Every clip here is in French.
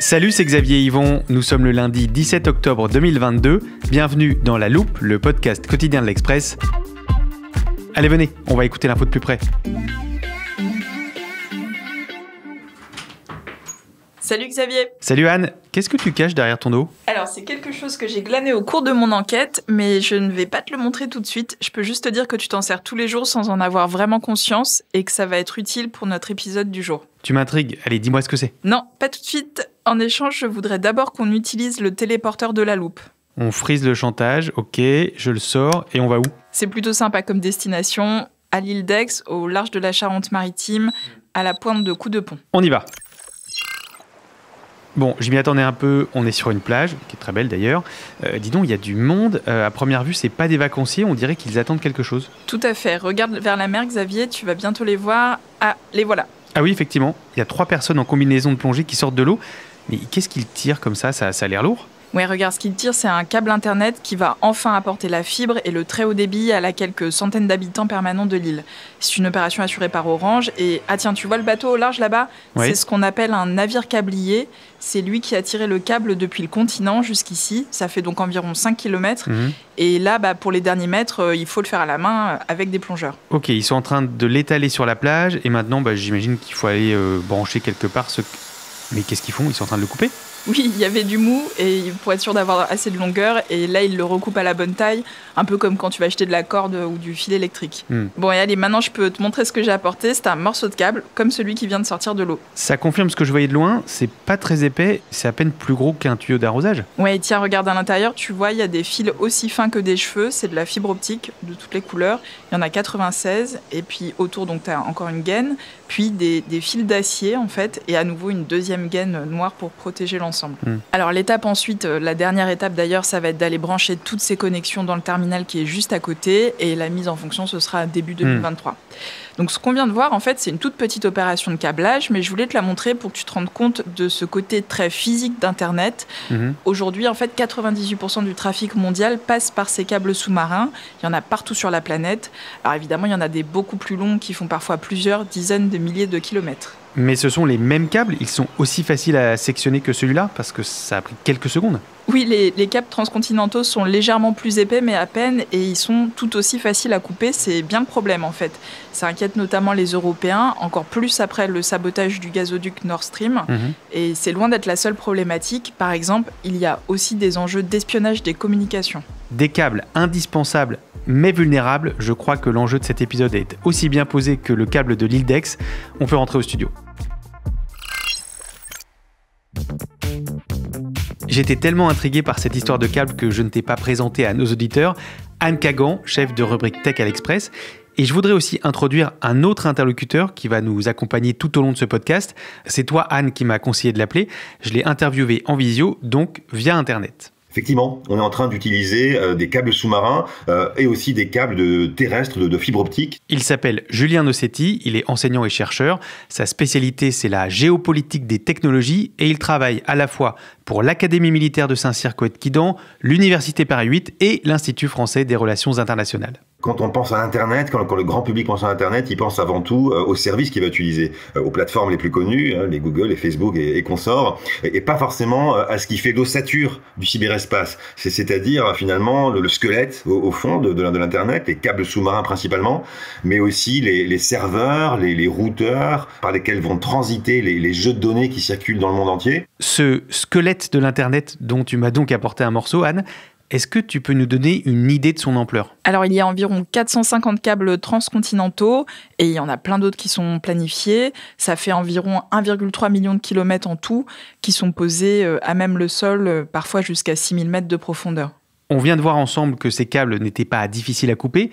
Salut, c'est Xavier Yvon. Nous sommes le lundi 17 octobre 2022. Bienvenue dans La Loupe, le podcast quotidien de l'Express. Allez, venez, on va écouter l'info de plus près. Salut Xavier. Salut Anne, qu'est-ce que tu caches derrière ton dos ? Alors c'est quelque chose que j'ai glané au cours de mon enquête, mais je ne vais pas te le montrer tout de suite. Je peux juste te dire que tu t'en sers tous les jours sans en avoir vraiment conscience et que ça va être utile pour notre épisode du jour. Tu m'intrigues, allez dis-moi ce que c'est. Non, pas tout de suite. En échange, je voudrais d'abord qu'on utilise le téléporteur de la loupe. On frise le chantage, ok, je le sors et on va où ? C'est plutôt sympa comme destination, à l'île d'Aix, au large de la Charente-Maritime, à la pointe de Coup de Pont. On y va. Bon, je m'y attendais un peu, on est sur une plage, qui est très belle d'ailleurs. Dis donc, il y a du monde. À première vue, c'est pas des vacanciers, on dirait qu'ils attendent quelque chose. Tout à fait. Regarde vers la mer, Xavier, tu vas bientôt les voir. Ah, les voilà. Ah oui, effectivement, il y a 3 personnes en combinaison de plongée qui sortent de l'eau. Mais qu'est-ce qu'ils tirent comme ça a l'air lourd. Ouais, regarde, ce qu'ils tirent, c'est un câble internet qui va enfin apporter la fibre et le très haut débit à la quelques centaines d'habitants permanents de l'île. C'est une opération assurée par Orange. Et ah tiens, tu vois le bateau au large là-bas ? Oui. C'est ce qu'on appelle un navire câblier. C'est lui qui a tiré le câble depuis le continent jusqu'ici. Ça fait donc environ 5 km. Et là, pour les derniers mètres, il faut le faire à la main avec des plongeurs. Ok, ils sont en train de l'étaler sur la plage et maintenant, j'imagine qu'il faut aller brancher quelque part ce... Mais qu'est-ce qu'ils font ? Ils sont en train de le couper ? Oui, il y avait du mou et pour être sûr d'avoir assez de longueur. Et là, il le recoupe à la bonne taille, un peu comme quand tu vas acheter de la corde ou du fil électrique. Bon, et allez, maintenant, je peux te montrer ce que j'ai apporté. C'est un morceau de câble, comme celui qui vient de sortir de l'eau. Ça confirme ce que je voyais de loin, c'est pas très épais, c'est à peine plus gros qu'un tuyau d'arrosage. Ouais, tiens, regarde à l'intérieur, tu vois, il y a des fils aussi fins que des cheveux. C'est de la fibre optique de toutes les couleurs. Il y en a 96. Et puis autour, donc, tu as encore une gaine, puis des fils d'acier, en fait, et à nouveau une deuxième gaine noire pour protéger l'ensemble. Alors l'étape ensuite, la dernière étape d'ailleurs, ça va être d'aller brancher toutes ces connexions dans le terminal qui est juste à côté et la mise en fonction, ce sera début 2023. Donc ce qu'on vient de voir, en fait, c'est une toute petite opération de câblage, mais je voulais te la montrer pour que tu te rendes compte de ce côté très physique d'Internet. Aujourd'hui, en fait, 98% du trafic mondial passe par ces câbles sous-marins. Il y en a partout sur la planète. Alors évidemment, il y en a des beaucoup plus longs qui font parfois plusieurs dizaines de milliers de kilomètres. Mais ce sont les mêmes câbles, ils sont aussi faciles à sectionner que celui-là, parce que ça a pris quelques secondes. Oui, les câbles transcontinentaux sont légèrement plus épais, mais à peine, et ils sont tout aussi faciles à couper. C'est bien le problème, en fait. Ça inquiète notamment les Européens, encore plus après le sabotage du gazoduc Nord Stream. Et c'est loin d'être la seule problématique. Par exemple, il y a aussi des enjeux d'espionnage des communications. Des câbles indispensables, mais vulnérables. Je crois que l'enjeu de cet épisode est aussi bien posé que le câble de l'île d'Aix. On peut rentrer au studio. J'étais tellement intrigué par cette histoire de câble que je ne t'ai pas présenté à nos auditeurs. Anne Kagan, chef de rubrique Tech à l'Express. Et je voudrais aussi introduire un autre interlocuteur qui va nous accompagner tout au long de ce podcast. C'est toi, Anne, qui m'a conseillé de l'appeler. Je l'ai interviewé en visio, donc via Internet. Effectivement, on est en train d'utiliser des câbles sous-marins et aussi des câbles terrestres de fibre optique. Il s'appelle Julien Nossetti, il est enseignant et chercheur. Sa spécialité, c'est la géopolitique des technologies et il travaille à la fois pour l'Académie militaire de Saint-Cyr-Coët-Quidan, l'Université Paris 8 et l'Institut français des relations internationales. Quand on pense à Internet, quand le grand public pense à Internet, il pense avant tout aux services qu'il va utiliser, aux plateformes les plus connues, les Google, les Facebook et consorts, et pas forcément à ce qui fait l'ossature du cyberespace. C'est-à-dire finalement le squelette au fond de l'Internet, les câbles sous-marins principalement, mais aussi les serveurs, les routeurs par lesquels vont transiter les jeux de données qui circulent dans le monde entier. Ce squelette de l'Internet dont tu m'as donc apporté un morceau, Anne, est-ce que tu peux nous donner une idée de son ampleur ? Alors, il y a environ 450 câbles transcontinentaux et il y en a plein d'autres qui sont planifiés. Ça fait environ 1,3 million de kilomètres en tout qui sont posés à même le sol, parfois jusqu'à 6000 mètres de profondeur. On vient de voir ensemble que ces câbles n'étaient pas difficiles à couper,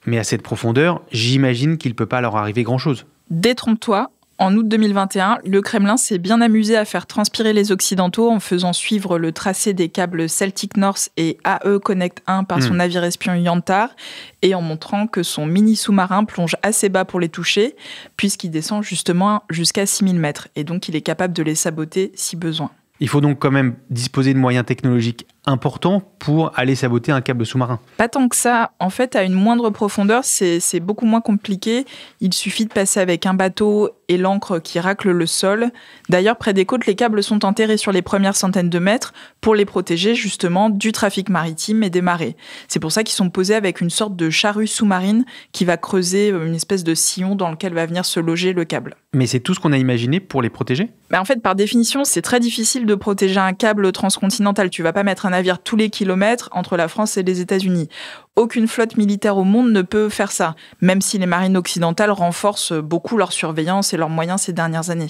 mais à cette profondeur, j'imagine qu'il ne peut pas leur arriver grand-chose. Détrompe-toi. En août 2021, le Kremlin s'est bien amusé à faire transpirer les Occidentaux en faisant suivre le tracé des câbles Celtic North et AE Connect 1 par son navire espion Yantar et en montrant que son mini sous-marin plonge assez bas pour les toucher puisqu'il descend justement jusqu'à 6000 mètres et donc il est capable de les saboter si besoin. Il faut donc quand même disposer de moyens technologiques important pour aller saboter un câble sous-marin? Pas tant que ça. En fait, à une moindre profondeur, c'est beaucoup moins compliqué. Il suffit de passer avec un bateau et l'ancre qui racle le sol. D'ailleurs, près des côtes, les câbles sont enterrés sur les premières centaines de mètres pour les protéger justement du trafic maritime et des marées. C'est pour ça qu'ils sont posés avec une sorte de charrue sous-marine qui va creuser une espèce de sillon dans lequel va venir se loger le câble. Mais c'est tout ce qu'on a imaginé pour les protéger? En fait, par définition, c'est très difficile de protéger un câble transcontinental. Tu vas pas mettre un navire tous les kilomètres entre la France et les États-Unis. Aucune flotte militaire au monde ne peut faire ça, même si les marines occidentales renforcent beaucoup leur surveillance et leurs moyens ces dernières années.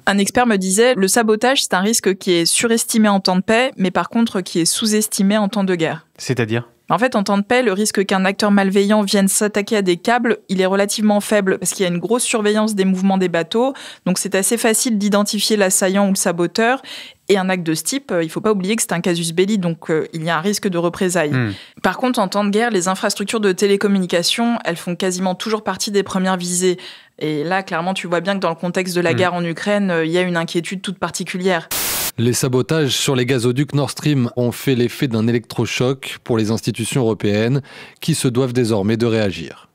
Un expert me disait, le sabotage, c'est un risque qui est surestimé en temps de paix, mais par contre qui est sous-estimé en temps de guerre. C'est-à-dire? En fait, en temps de paix, le risque qu'un acteur malveillant vienne s'attaquer à des câbles, il est relativement faible parce qu'il y a une grosse surveillance des mouvements des bateaux. Donc, c'est assez facile d'identifier l'assaillant ou le saboteur. Et un acte de ce type, il ne faut pas oublier que c'est un casus belli, donc il y a un risque de représailles. Par contre, en temps de guerre, les infrastructures de télécommunication, elles font quasiment toujours partie des premières visées. Et là, clairement, tu vois bien que dans le contexte de la guerre en Ukraine, il y a une inquiétude toute particulière. Les sabotages sur les gazoducs Nord Stream ont fait l'effet d'un électrochoc pour les institutions européennes qui se doivent désormais de réagir.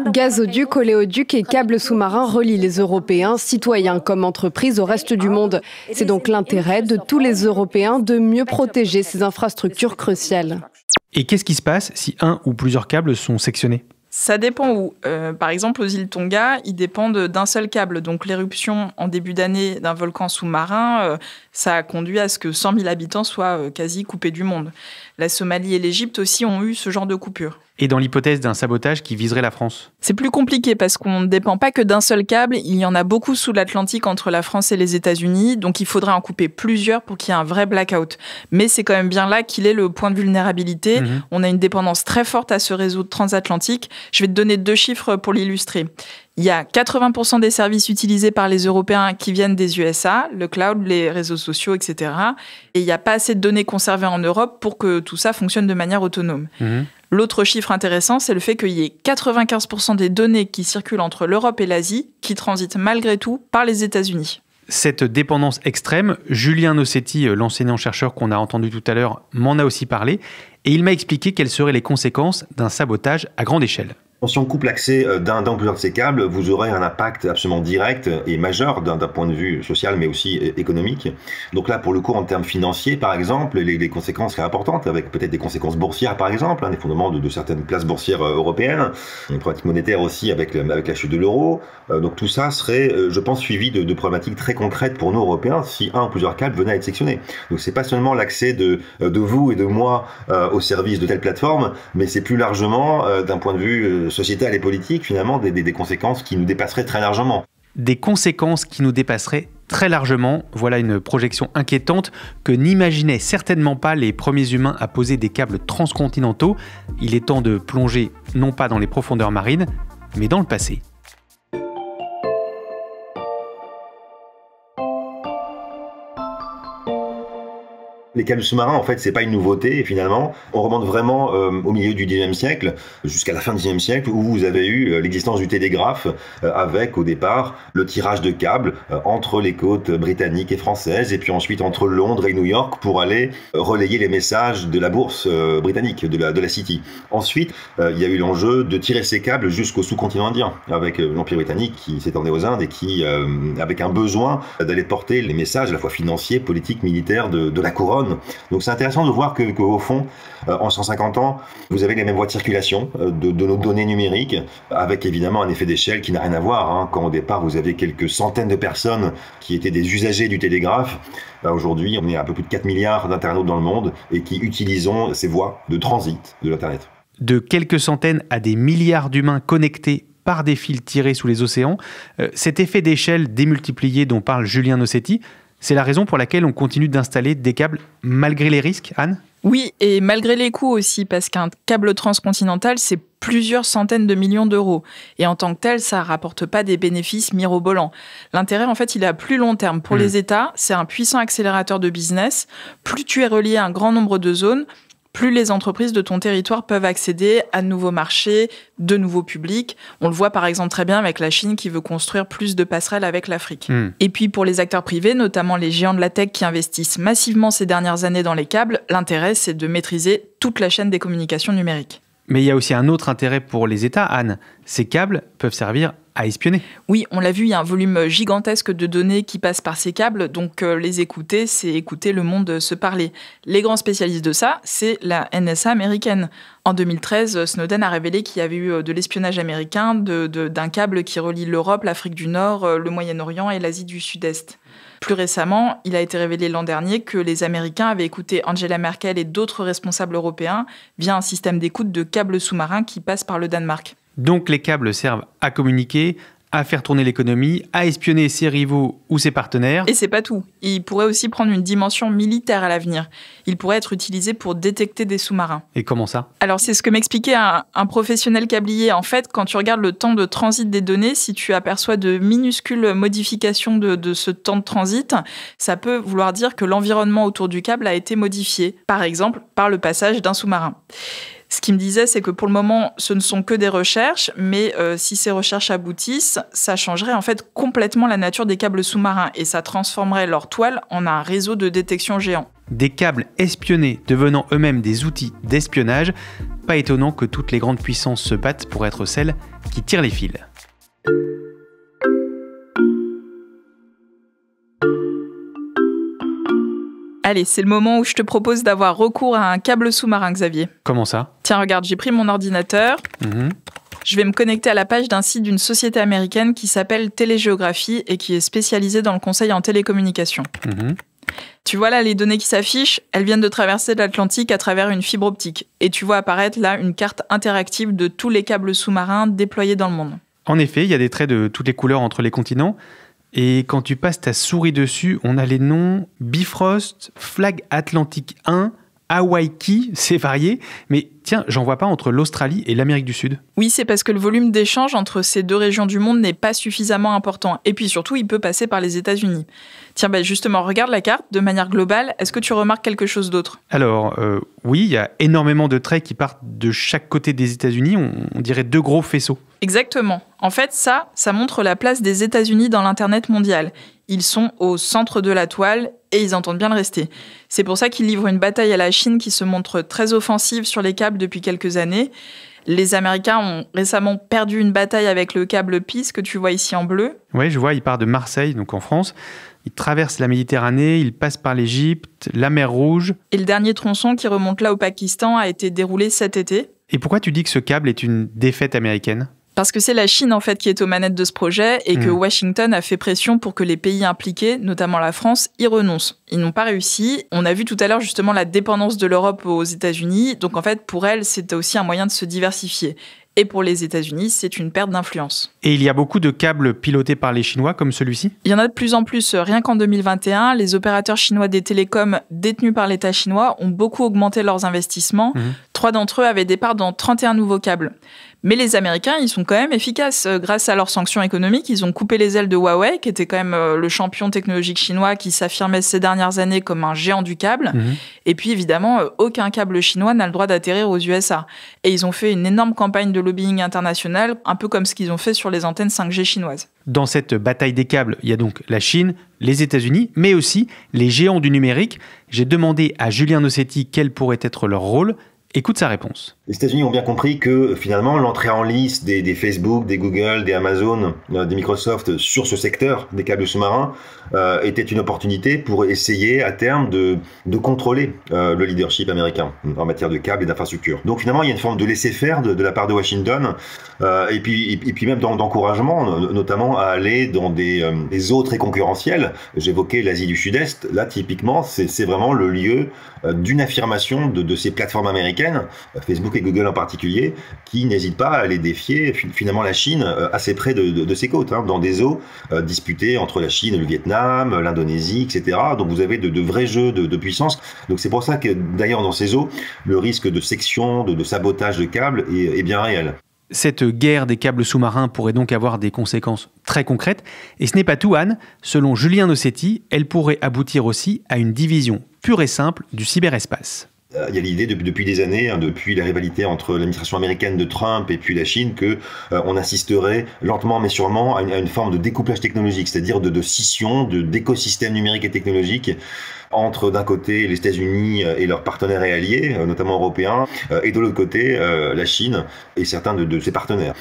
Gazoducs, oléoducs et câbles sous-marins relient les Européens, citoyens comme entreprises au reste du monde. C'est donc l'intérêt de tous les Européens de mieux protéger ces infrastructures cruciales. Et qu'est-ce qui se passe si un ou plusieurs câbles sont sectionnés? Ça dépend où. Par exemple, aux îles Tonga, ils dépendent d'un seul câble. Donc, l'éruption en début d'année d'un volcan sous-marin, ça a conduit à ce que 100 000 habitants soient quasi coupés du monde. La Somalie et l'Égypte aussi ont eu ce genre de coupure. Et dans l'hypothèse d'un sabotage qui viserait la France? C'est plus compliqué parce qu'on ne dépend pas que d'un seul câble. Il y en a beaucoup sous l'Atlantique entre la France et les États-Unis. Donc, il faudrait en couper plusieurs pour qu'il y ait un vrai blackout. Mais c'est quand même bien là qu'il est le point de vulnérabilité. On a une dépendance très forte à ce réseau transatlantique. Je vais te donner 2 chiffres pour l'illustrer. Il y a 80% des services utilisés par les Européens qui viennent des USA, le cloud, les réseaux sociaux, etc. Et il n'y a pas assez de données conservées en Europe pour que tout ça fonctionne de manière autonome. L'autre chiffre intéressant, c'est le fait qu'il y ait 95% des données qui circulent entre l'Europe et l'Asie qui transitent malgré tout par les États-Unis. Cette dépendance extrême, Julien Nossetti, l'enseignant-chercheur qu'on a entendu tout à l'heure, m'en a aussi parlé. Et il m'a expliqué quelles seraient les conséquences d'un sabotage à grande échelle. Si on coupe l'accès d'un ou plusieurs de ces câbles, vous aurez un impact absolument direct et majeur d'un point de vue social, mais aussi économique. Donc là, pour le coup, en termes financiers, par exemple, les conséquences seraient importantes, avec peut-être des conséquences boursières, par exemple, un effondrement de certaines places boursières européennes, une problématique monétaire aussi avec la chute de l'euro. Donc tout ça serait, je pense, suivi de problématiques très concrètes pour nous, Européens, si un ou plusieurs câbles venaient à être sectionnés. Donc c'est pas seulement l'accès de vous et de moi au service de telle plateforme, mais c'est plus largement, d'un point de vue sociétal et politique, finalement, des conséquences qui nous dépasseraient très largement. Des conséquences qui nous dépasseraient très largement. Voilà une projection inquiétante que n'imaginaient certainement pas les premiers humains à poser des câbles transcontinentaux. Il est temps de plonger non pas dans les profondeurs marines, mais dans le passé. Les câbles sous-marins, en fait, c'est pas une nouveauté, finalement. On remonte vraiment au milieu du XIXe siècle, jusqu'à la fin du XIXe siècle, où vous avez eu l'existence du télégraphe, avec, au départ, le tirage de câbles entre les côtes britanniques et françaises, et puis ensuite entre Londres et New York, pour aller relayer les messages de la bourse britannique, de la City. Ensuite, il y a eu l'enjeu de tirer ces câbles jusqu'au sous-continent indien, avec l'Empire britannique qui s'étendait aux Indes et qui, avec un besoin d'aller porter les messages, à la fois financiers, politiques, militaires, de la couronne. Donc c'est intéressant de voir qu'au fond, en 150 ans, vous avez les mêmes voies de circulation de nos données numériques, avec évidemment un effet d'échelle qui n'a rien à voir. Quand au départ, vous aviez quelques centaines de personnes qui étaient des usagers du télégraphe, aujourd'hui, on est à un peu plus de 4 milliards d'internautes dans le monde et qui utilisons ces voies de transit de l'Internet. De quelques centaines à des milliards d'humains connectés par des fils tirés sous les océans, cet effet d'échelle démultiplié dont parle Julien Nossetti, c'est la raison pour laquelle on continue d'installer des câbles malgré les risques, Anne ? Oui, et malgré les coûts aussi, parce qu'un câble transcontinental, c'est plusieurs centaines de millions d'euros. Et en tant que tel, ça ne rapporte pas des bénéfices mirobolants. L'intérêt, en fait, il est à plus long terme. Pour les États, c'est un puissant accélérateur de business. Plus tu es relié à un grand nombre de zones, plus les entreprises de ton territoire peuvent accéder à de nouveaux marchés, de nouveaux publics. On le voit par exemple très bien avec la Chine qui veut construire plus de passerelles avec l'Afrique. Et puis pour les acteurs privés, notamment les géants de la tech qui investissent massivement ces dernières années dans les câbles, l'intérêt c'est de maîtriser toute la chaîne des communications numériques. Mais il y a aussi un autre intérêt pour les États, Anne. Ces câbles peuvent servir à espionner. Oui, on l'a vu, il y a un volume gigantesque de données qui passent par ces câbles, donc les écouter, c'est écouter le monde se parler. Les grands spécialistes de ça, c'est la NSA américaine. En 2013, Snowden a révélé qu'il y avait eu de l'espionnage américain d'un câble qui relie l'Europe, l'Afrique du Nord, le Moyen-Orient et l'Asie du Sud-Est. Plus récemment, il a été révélé l'an dernier que les Américains avaient écouté Angela Merkel et d'autres responsables européens via un système d'écoute de câbles sous-marins qui passe par le Danemark. Donc les câbles servent à communiquer, à faire tourner l'économie, à espionner ses rivaux ou ses partenaires. Et c'est pas tout. Il pourrait aussi prendre une dimension militaire à l'avenir. Il pourrait être utilisé pour détecter des sous-marins. Et comment ça ? Alors c'est ce que m'expliquait un professionnel câblier. En fait, quand tu regardes le temps de transit des données, si tu aperçois de minuscules modifications de ce temps de transit, ça peut vouloir dire que l'environnement autour du câble a été modifié. Par exemple, par le passage d'un sous-marin. Ce qu'il me disait, c'est que pour le moment, ce ne sont que des recherches, mais si ces recherches aboutissent, ça changerait en fait complètement la nature des câbles sous-marins et ça transformerait leur toile en un réseau de détection géant. Des câbles espionnés devenant eux-mêmes des outils d'espionnage, pas étonnant que toutes les grandes puissances se battent pour être celles qui tirent les fils. Allez, c'est le moment où je te propose d'avoir recours à un câble sous-marin, Xavier. Comment ça ? Tiens, regarde, j'ai pris mon ordinateur. Je vais me connecter à la page d'un site d'une société américaine qui s'appelle Télégeographie et qui est spécialisée dans le conseil en télécommunications. Tu vois là les données qui s'affichent, elles viennent de traverser l'Atlantique à travers une fibre optique. Et tu vois apparaître là une carte interactive de tous les câbles sous-marins déployés dans le monde. En effet, il y a des traits de toutes les couleurs entre les continents. Et quand tu passes ta souris dessus, on a les noms Bifrost, Flag Atlantique 1, Hawaii Key, c'est varié. Mais tiens, j'en vois pas entre l'Australie et l'Amérique du Sud. Oui, c'est parce que le volume d'échange entre ces deux régions du monde n'est pas suffisamment important. Et puis surtout, il peut passer par les États-Unis. Tiens, justement, regarde la carte de manière globale. Est-ce que tu remarques quelque chose d'autre ? Alors, oui, il y a énormément de traits qui partent de chaque côté des États-Unis. On dirait deux gros faisceaux. Exactement. En fait, ça montre la place des États-Unis dans l'Internet mondial. Ils sont au centre de la toile et ils entendent bien le rester. C'est pour ça qu'ils livrent une bataille à la Chine qui se montre très offensive sur les câbles depuis quelques années. Les Américains ont récemment perdu une bataille avec le câble PIS que tu vois ici en bleu. Oui, je vois, il part de Marseille, donc en France. Il traverse la Méditerranée, il passe par l'Égypte, la mer Rouge. Et le dernier tronçon qui remonte là au Pakistan a été déroulé cet été. Et pourquoi tu dis que ce câble est une défaite américaine ? Parce que c'est la Chine en fait qui est aux manettes de ce projet et que Washington a fait pression pour que les pays impliqués, notamment la France, y renoncent. Ils n'ont pas réussi. On a vu tout à l'heure justement la dépendance de l'Europe aux États-Unis. Donc en fait, pour elle, c'était aussi un moyen de se diversifier. Et pour les États-Unis, c'est une perte d'influence. Et il y a beaucoup de câbles pilotés par les Chinois comme celui-ci ? Il y en a de plus en plus. Rien qu'en 2021, les opérateurs chinois des télécoms détenus par l'État chinois ont beaucoup augmenté leurs investissements. 3 d'entre eux avaient des parts dans 31 nouveaux câbles. Mais les Américains, ils sont quand même efficaces. Grâce à leurs sanctions économiques, ils ont coupé les ailes de Huawei, qui était quand même le champion technologique chinois qui s'affirmait ces dernières années comme un géant du câble. Et puis évidemment, aucun câble chinois n'a le droit d'atterrir aux USA. Et ils ont fait une énorme campagne de lobbying international, un peu comme ce qu'ils ont fait sur les antennes 5G chinoises. Dans cette bataille des câbles, il y a donc la Chine, les États-Unis, mais aussi les géants du numérique. J'ai demandé à Julien Nossetti quel pourrait être leur rôle. Écoute sa réponse. Les États-Unis ont bien compris que finalement l'entrée en lice des Facebook, des Google, des Amazon, des Microsoft sur ce secteur des câbles sous-marins était une opportunité pour essayer à terme de contrôler le leadership américain en matière de câbles et d'infrastructures. Donc finalement il y a une forme de laisser-faire de la part de Washington et puis même d'encouragement notamment à aller dans des eaux très concurrentielles. J'évoquais l'Asie du Sud-Est. Là typiquement c'est vraiment le lieu d'une affirmation de ces plateformes américaines, Facebook et Google en particulier, qui n'hésitent pas à aller défier finalement la Chine assez près de ses côtes, dans des eaux disputées entre la Chine et le Vietnam, l'Indonésie, etc. Donc vous avez de vrais jeux de puissance. Donc c'est pour ça que d'ailleurs dans ces eaux, le risque de section, de sabotage de câbles est bien réel. Cette guerre des câbles sous-marins pourrait donc avoir des conséquences très concrètes. Et ce n'est pas tout, Anne. Selon Julien Nossetti, elle pourrait aboutir aussi à une division pure et simple du cyberespace. Il y a l'idée depuis des années, depuis la rivalité entre l'administration américaine de Trump et puis la Chine, que on assisterait lentement mais sûrement à une forme de découplage technologique, c'est-à-dire de scission d'écosystèmes numériques et technologiques entre d'un côté les États-Unis et leurs partenaires et alliés, notamment européens, et de l'autre côté la Chine et certains de ses partenaires.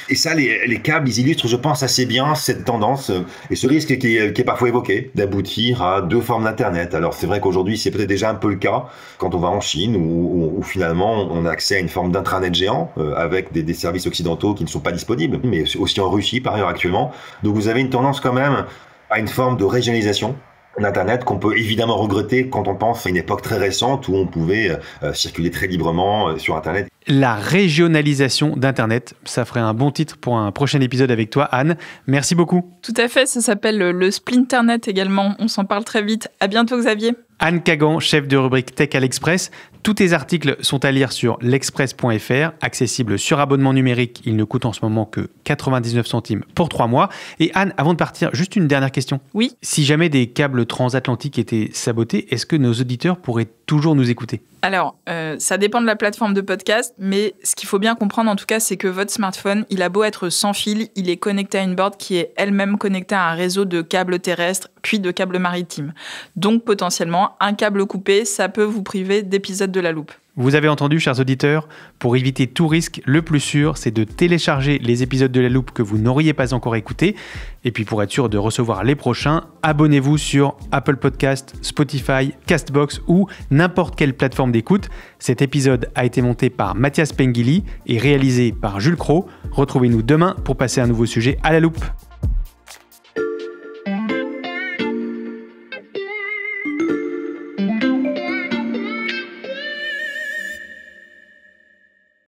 Et ça, les câbles, ils illustrent, je pense, assez bien cette tendance et ce risque qui est parfois évoqué d'aboutir à deux formes d'Internet. Alors c'est vrai qu'aujourd'hui, c'est peut-être déjà un peu le cas quand on va en Chine où finalement on a accès à une forme d'intranet géant avec des services occidentaux qui ne sont pas disponibles, mais aussi en Russie par ailleurs actuellement. Donc vous avez une tendance quand même à une forme de régionalisation d'Internet qu'on peut évidemment regretter quand on pense à une époque très récente où on pouvait circuler très librement sur Internet. La régionalisation d'Internet, ça ferait un bon titre pour un prochain épisode avec toi, Anne. Merci beaucoup. Tout à fait, ça s'appelle le Splinternet également. On s'en parle très vite. À bientôt, Xavier. Anne Kagan, chef de rubrique Tech à l'Express. Tous tes articles sont à lire sur l'express.fr, accessible sur abonnement numérique. Il ne coûte en ce moment que 99 centimes pour 3 mois. Et Anne, avant de partir, juste une dernière question. Oui. Si jamais des câbles transatlantiques étaient sabotés, est-ce que nos auditeurs pourraient toujours nous écouter ? Alors, ça dépend de la plateforme de podcast, mais ce qu'il faut bien comprendre en tout cas, c'est que votre smartphone, il a beau être sans fil, il est connecté à une board qui est elle-même connectée à un réseau de câbles terrestres, puis de câbles maritimes. Donc potentiellement, un câble coupé, ça peut vous priver d'épisodes de La Loupe. Vous avez entendu, chers auditeurs, pour éviter tout risque, le plus sûr, c'est de télécharger les épisodes de La Loupe que vous n'auriez pas encore écoutés. Et puis pour être sûr de recevoir les prochains, abonnez-vous sur Apple Podcast, Spotify, Castbox ou n'importe quelle plateforme d'écoute. Cet épisode a été monté par Mathias Pengili et réalisé par Jules Cros. Retrouvez-nous demain pour passer un nouveau sujet à La Loupe.